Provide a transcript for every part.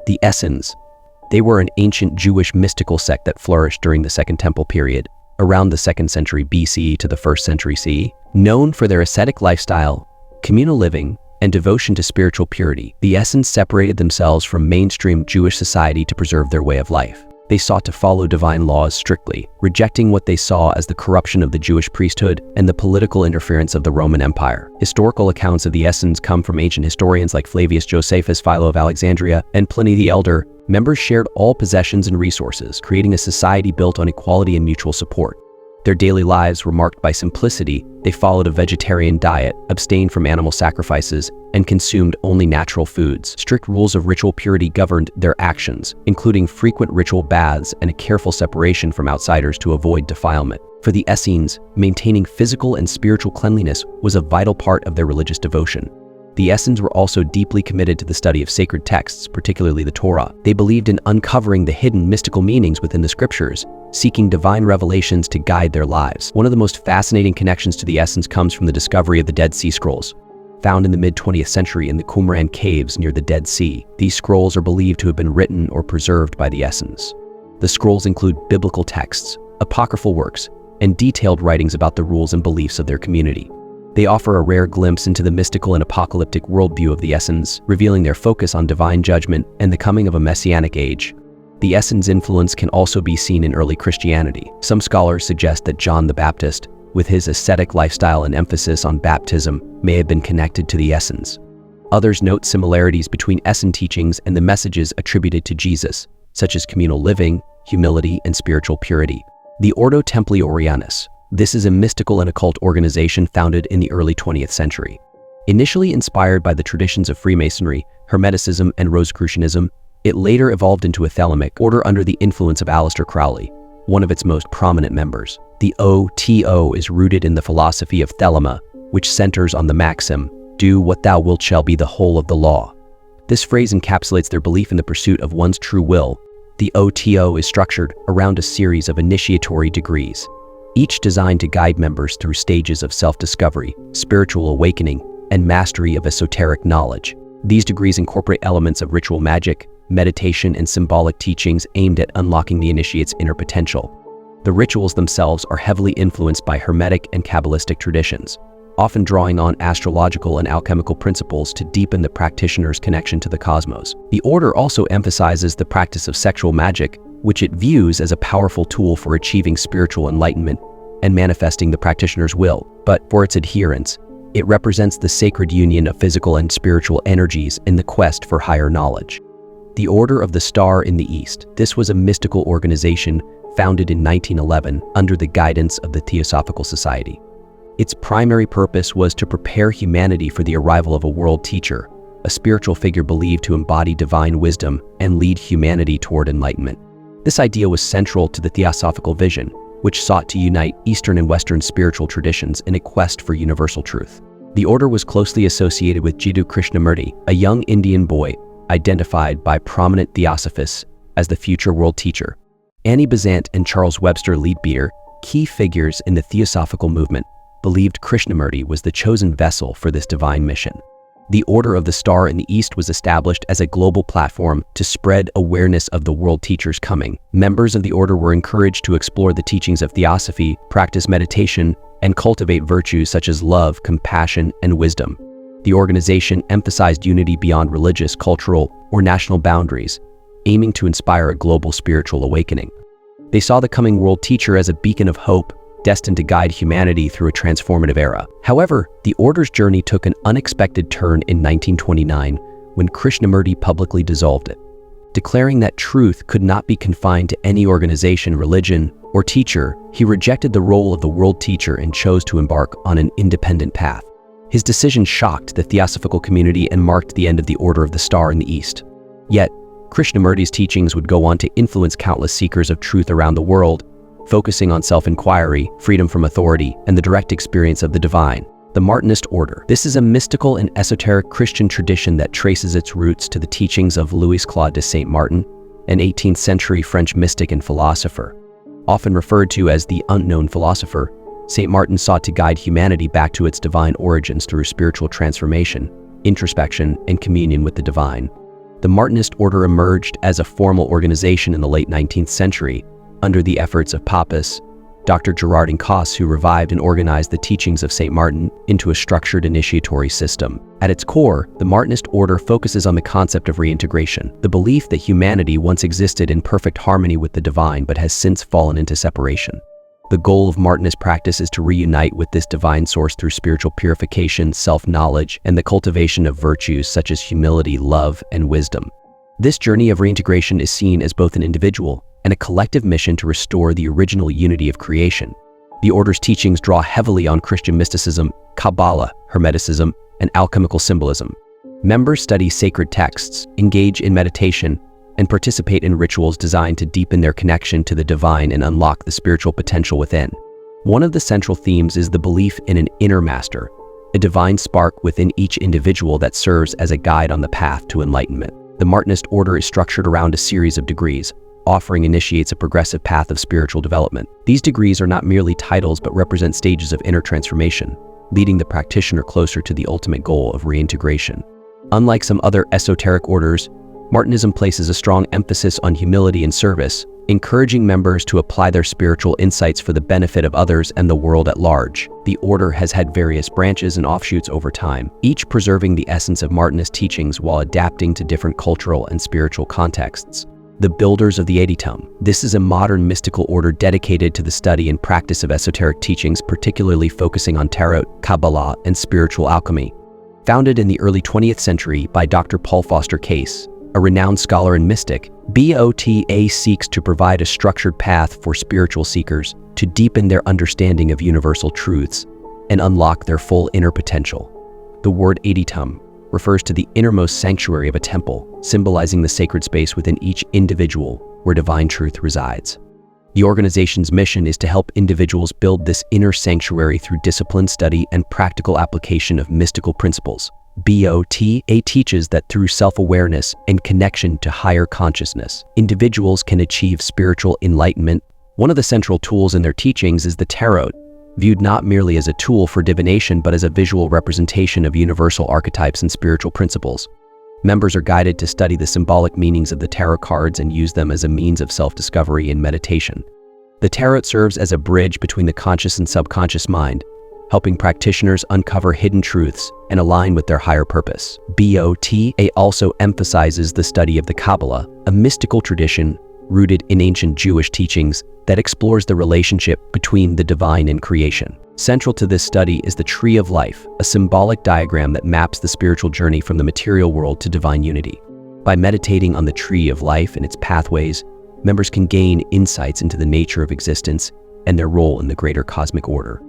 The Essenes. They were an ancient Jewish mystical sect that flourished during the Second Temple period, around the 2nd century BCE to the 1st century CE. Known for their ascetic lifestyle, communal living, and devotion to spiritual purity, the Essenes separated themselves from mainstream Jewish society to preserve their way of life. They sought to follow divine laws strictly, rejecting what they saw as the corruption of the Jewish priesthood and the political interference of the Roman Empire. Historical accounts of the Essenes come from ancient historians like Flavius Josephus, Philo of Alexandria, and Pliny the Elder. Members shared all possessions and resources, creating a society built on equality and mutual support. Their daily lives were marked by simplicity. They followed a vegetarian diet, abstained from animal sacrifices, and consumed only natural foods. Strict rules of ritual purity governed their actions, including frequent ritual baths and a careful separation from outsiders to avoid defilement. For the Essenes, maintaining physical and spiritual cleanliness was a vital part of their religious devotion. The Essenes were also deeply committed to the study of sacred texts, particularly the Torah. They believed in uncovering the hidden mystical meanings within the scriptures, seeking divine revelations to guide their lives. One of the most fascinating connections to the Essenes comes from the discovery of the Dead Sea Scrolls. Found in the mid-20th century in the Qumran caves near the Dead Sea, these scrolls are believed to have been written or preserved by the Essenes. The scrolls include biblical texts, apocryphal works, and detailed writings about the rules and beliefs of their community. They offer a rare glimpse into the mystical and apocalyptic worldview of the Essenes, revealing their focus on divine judgment and the coming of a messianic age. The Essenes' influence can also be seen in early Christianity. Some scholars suggest that John the Baptist, with his ascetic lifestyle and emphasis on baptism, may have been connected to the Essenes. Others note similarities between Essene teachings and the messages attributed to Jesus, such as communal living, humility, and spiritual purity. The Ordo Templi Orientis. This is a mystical and occult organization founded in the early 20th century. Initially inspired by the traditions of Freemasonry, Hermeticism, and Rosicrucianism, it later evolved into a Thelemic order under the influence of Aleister Crowley, one of its most prominent members. The O.T.O is rooted in the philosophy of Thelema, which centers on the maxim, "Do what thou wilt shall be the whole of the law." This phrase encapsulates their belief in the pursuit of one's true will. The O.T.O is structured around a series of initiatory degrees, each designed to guide members through stages of self-discovery, spiritual awakening, and mastery of esoteric knowledge. These degrees incorporate elements of ritual magic, meditation, and symbolic teachings aimed at unlocking the initiate's inner potential. The rituals themselves are heavily influenced by Hermetic and Kabbalistic traditions, often drawing on astrological and alchemical principles to deepen the practitioner's connection to the cosmos. The order also emphasizes the practice of sexual magic, which it views as a powerful tool for achieving spiritual enlightenment and manifesting the practitioner's will. But for its adherents, it represents the sacred union of physical and spiritual energies in the quest for higher knowledge. The Order of the Star in the East. This was a mystical organization founded in 1911 under the guidance of the Theosophical Society. Its primary purpose was to prepare humanity for the arrival of a world teacher, a spiritual figure believed to embody divine wisdom and lead humanity toward enlightenment. This idea was central to the Theosophical vision, which sought to unite Eastern and Western spiritual traditions in a quest for universal truth. The order was closely associated with Jiddu Krishnamurti, a young Indian boy identified by prominent theosophists as the future world teacher. Annie Besant and Charles Webster Leadbeater, key figures in the Theosophical movement, believed Krishnamurti was the chosen vessel for this divine mission. The Order of the Star in the East was established as a global platform to spread awareness of the world teacher's coming. Members of the order were encouraged to explore the teachings of theosophy, practice meditation, and cultivate virtues such as love, compassion, and wisdom. The organization emphasized unity beyond religious, cultural, or national boundaries, aiming to inspire a global spiritual awakening. They saw the coming world teacher as a beacon of hope, destined to guide humanity through a transformative era. However, the order's journey took an unexpected turn in 1929 when Krishnamurti publicly dissolved it. Declaring that truth could not be confined to any organization, religion, or teacher, he rejected the role of the world teacher and chose to embark on an independent path. His decision shocked the Theosophical community and marked the end of the Order of the Star in the East. Yet, Krishnamurti's teachings would go on to influence countless seekers of truth around the world, focusing on self-inquiry, freedom from authority, and the direct experience of the divine. The Martinist order. This is a mystical and esoteric Christian tradition that traces its roots to the teachings of Louis-Claude de Saint Martin, an 18th century French mystic and philosopher. Often referred to as the unknown philosopher, Saint Martin sought to guide humanity back to its divine origins through spiritual transformation, introspection, and communion with the divine. The Martinist order emerged as a formal organization in the late 19th century under the efforts of Pappus, Dr. Gerardin Cosse, who revived and organized the teachings of St. Martin into a structured initiatory system. At its core, the Martinist order focuses on the concept of reintegration, the belief that humanity once existed in perfect harmony with the divine but has since fallen into separation. The goal of Martinist practice is to reunite with this divine source through spiritual purification, self-knowledge, and the cultivation of virtues such as humility, love, and wisdom. This journey of reintegration is seen as both an individual and a collective mission to restore the original unity of creation. The order's teachings draw heavily on Christian mysticism, Kabbalah, Hermeticism, and alchemical symbolism. Members study sacred texts, engage in meditation, and participate in rituals designed to deepen their connection to the divine and unlock the spiritual potential within. One of the central themes is the belief in an inner master, a divine spark within each individual that serves as a guide on the path to enlightenment. The Martinist order is structured around a series of degrees, offering initiates a progressive path of spiritual development. These degrees are not merely titles but represent stages of inner transformation, leading the practitioner closer to the ultimate goal of reintegration. Unlike some other esoteric orders, Martinism places a strong emphasis on humility and service, encouraging members to apply their spiritual insights for the benefit of others and the world at large. The order has had various branches and offshoots over time, each preserving the essence of Martinist teachings while adapting to different cultural and spiritual contexts. The Builders of the Adytum. This is a modern mystical order dedicated to the study and practice of esoteric teachings, particularly focusing on tarot, Kabbalah, and spiritual alchemy. Founded in the early 20th century by Dr. Paul Foster Case, a renowned scholar and mystic, O.T.O seeks to provide a structured path for spiritual seekers to deepen their understanding of universal truths and unlock their full inner potential. The word Adytum refers to the innermost sanctuary of a temple, symbolizing the sacred space within each individual where divine truth resides. The organization's mission is to help individuals build this inner sanctuary through disciplined study and practical application of mystical principles. O.T.O teaches that through self-awareness and connection to higher consciousness, individuals can achieve spiritual enlightenment. One of the central tools in their teachings is the tarot, viewed not merely as a tool for divination but as a visual representation of universal archetypes and spiritual principles. Members are guided to study the symbolic meanings of the tarot cards and use them as a means of self-discovery and meditation. The tarot serves as a bridge between the conscious and subconscious mind, helping practitioners uncover hidden truths and align with their higher purpose. O.T.O also emphasizes the study of the Kabbalah, a mystical tradition rooted in ancient Jewish teachings that explores the relationship between the divine and creation. Central to this study is the Tree of Life, a symbolic diagram that maps the spiritual journey from the material world to divine unity. By meditating on the Tree of Life and its pathways, members can gain insights into the nature of existence and their role in the greater cosmic order.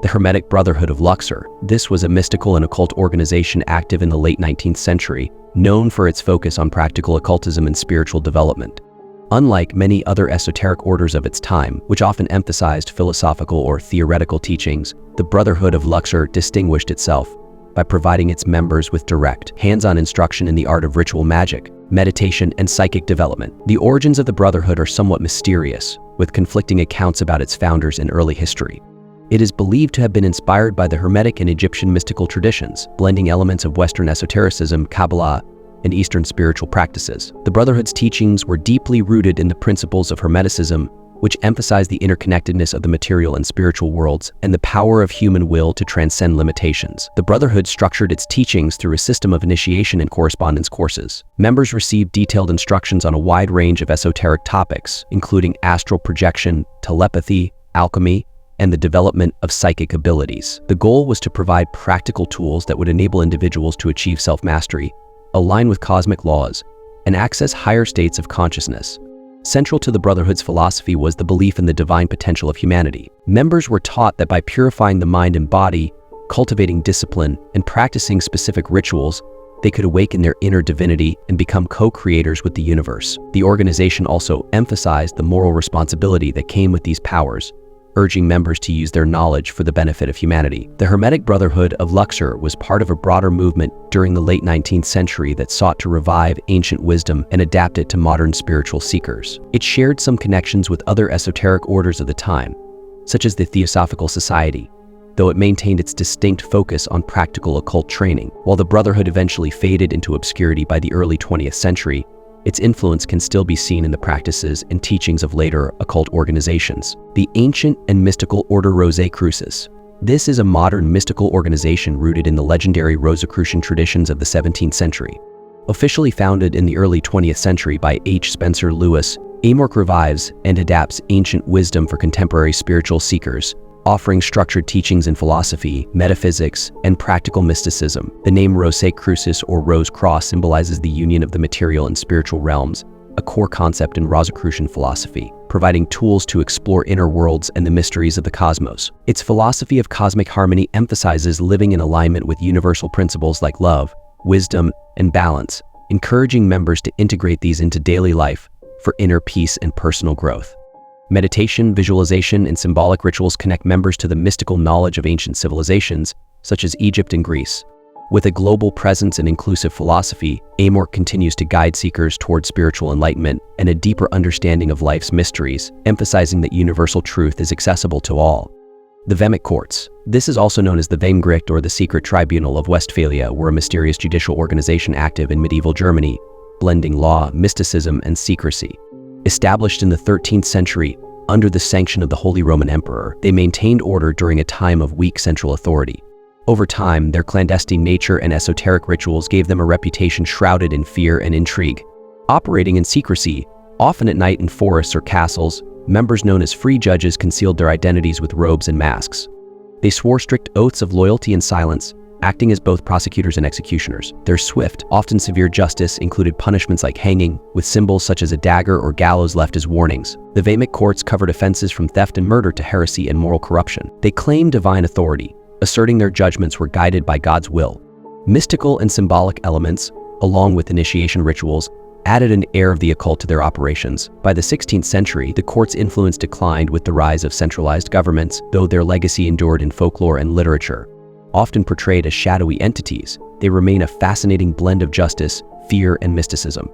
The Hermetic Brotherhood of Luxor. This was a mystical and occult organization active in the late 19th century, known for its focus on practical occultism and spiritual development. Unlike many other esoteric orders of its time, which often emphasized philosophical or theoretical teachings, the Brotherhood of Luxor distinguished itself by providing its members with direct, hands-on instruction in the art of ritual magic, meditation, and psychic development. The origins of the Brotherhood are somewhat mysterious, with conflicting accounts about its founders in early history. It is believed to have been inspired by the Hermetic and Egyptian mystical traditions, blending elements of Western esotericism, Kabbalah, and Eastern spiritual practices. The Brotherhood's teachings were deeply rooted in the principles of Hermeticism, which emphasized the interconnectedness of the material and spiritual worlds and the power of human will to transcend limitations. The Brotherhood structured its teachings through a system of initiation and correspondence courses. Members received detailed instructions on a wide range of esoteric topics, including astral projection, telepathy, alchemy, and the development of psychic abilities. The goal was to provide practical tools that would enable individuals to achieve self-mastery, align with cosmic laws, and access higher states of consciousness. Central to the Brotherhood's philosophy was the belief in the divine potential of humanity. Members were taught that by purifying the mind and body, cultivating discipline, and practicing specific rituals, they could awaken their inner divinity and become co-creators with the universe. The organization also emphasized the moral responsibility that came with these powers, urging members to use their knowledge for the benefit of humanity. The Hermetic Brotherhood of Luxor was part of a broader movement during the late 19th century that sought to revive ancient wisdom and adapt it to modern spiritual seekers. It shared some connections with other esoteric orders of the time, such as the Theosophical Society, though it maintained its distinct focus on practical occult training. While the Brotherhood eventually faded into obscurity by the early 20th century, its influence can still be seen in the practices and teachings of later occult organizations. The ancient and mystical order Rosicrucians. This is a modern mystical organization rooted in the legendary Rosicrucian traditions of the 17th century. Officially founded in the early 20th century by H. Spencer Lewis, AMORC revives and adapts ancient wisdom for contemporary spiritual seekers, offering structured teachings in philosophy, metaphysics, and practical mysticism. The name Rosicrucians or Rose Cross symbolizes the union of the material and spiritual realms, a core concept in Rosicrucian philosophy, providing tools to explore inner worlds and the mysteries of the cosmos. Its philosophy of cosmic harmony emphasizes living in alignment with universal principles like love, wisdom, and balance, encouraging members to integrate these into daily life for inner peace and personal growth. Meditation, visualization, and symbolic rituals connect members to the mystical knowledge of ancient civilizations, such as Egypt and Greece. With a global presence and inclusive philosophy, AMORC continues to guide seekers toward spiritual enlightenment and a deeper understanding of life's mysteries, emphasizing that universal truth is accessible to all. The Vehmic courts. This is also known as the Vehmgericht or the Secret Tribunal of Westphalia, were a mysterious judicial organization active in medieval Germany, blending law, mysticism, and secrecy. Established in the 13th century, under the sanction of the Holy Roman Emperor, they maintained order during a time of weak central authority. Over time, their clandestine nature and esoteric rituals gave them a reputation shrouded in fear and intrigue. Operating in secrecy, often at night in forests or castles, members known as free judges concealed their identities with robes and masks. They swore strict oaths of loyalty and silence, acting as both prosecutors and executioners. Their swift, often severe justice included punishments like hanging, with symbols such as a dagger or gallows left as warnings. The Vehmic courts covered offenses from theft and murder to heresy and moral corruption. They claimed divine authority, asserting their judgments were guided by God's will. Mystical and symbolic elements, along with initiation rituals, added an air of the occult to their operations. By the 16th century, the court's influence declined with the rise of centralized governments, though their legacy endured in folklore and literature. Often portrayed as shadowy entities, they remain a fascinating blend of justice, fear, and mysticism.